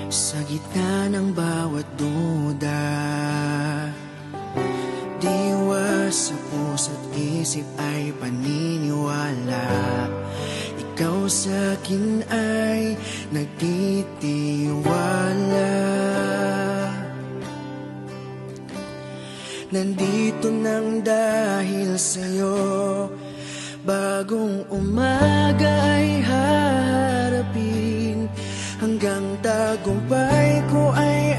Sa gitna ng bawat duda, diwa sa puso't isip ay paniniwala. Ikaw sa'kin ay nagtitiwala. Nandito nang dahil sa'yo, bagong umaga ay haharapin. Hanggang tagumpay ko ay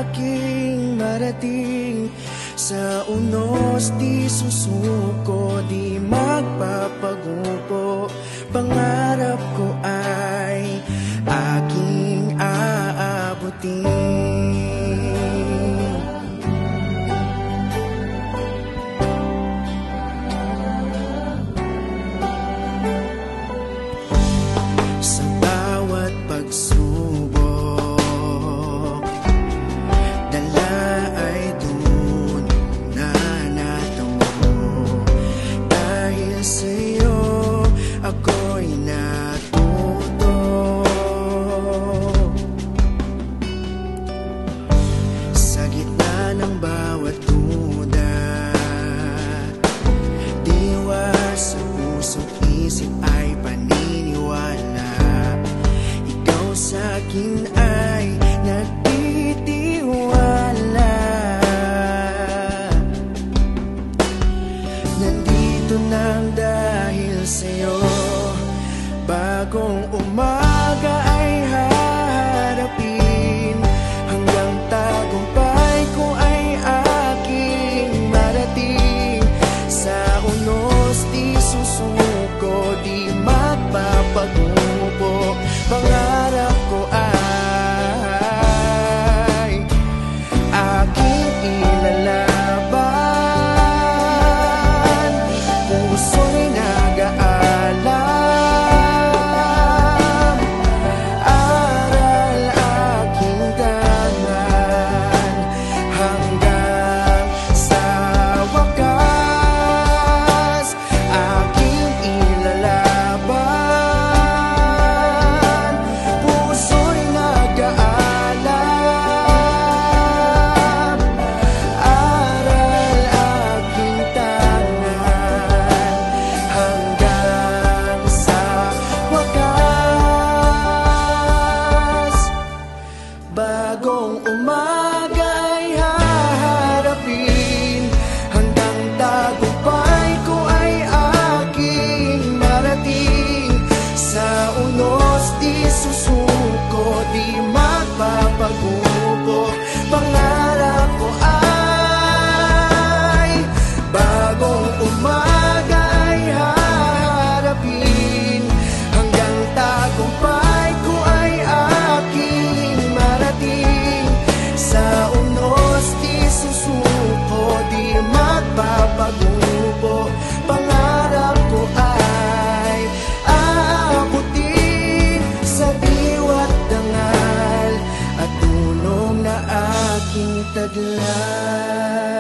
aking marating. Sa unos di susuko, di magpapagupo. Pangarap ko ay aking aabutin. Sa bawat pagsubok, dala ay dun na natamo. Dahil sa'yo ako'y natuto. Sa gitna ng bawat duda, diwa sa puso't isip ay paniniwala. Ikaw sa'kin ay nagtitiwala. Nandito nang dahil sa'yo, bagong umaga ay haharapin. Hanggang tagumpay ko ay aking marating. Sa unos di susuko, di magpapagupo. Pangarap ko ay aking ilalaban. Puso'y nag-aalam, aral aking tangan. Hanggang sa wakas, aking ilalaban. Puso'y nag-aalam, aral aking tangan. Hanggang sa wakas, bagong umaga ay haharapin. Hanggang tagumpay ko ay aking marating. Sa unos di susuko, di magpapagupo. Pangarap ko ay bagong umaga ay haharapin. Hanggang tagumpay ko ay aking marating. Sa unos di susuko, di magpapagupo. Pangarap ko ay aabutin. Sa diwa't dangal at tulong na aking taglay.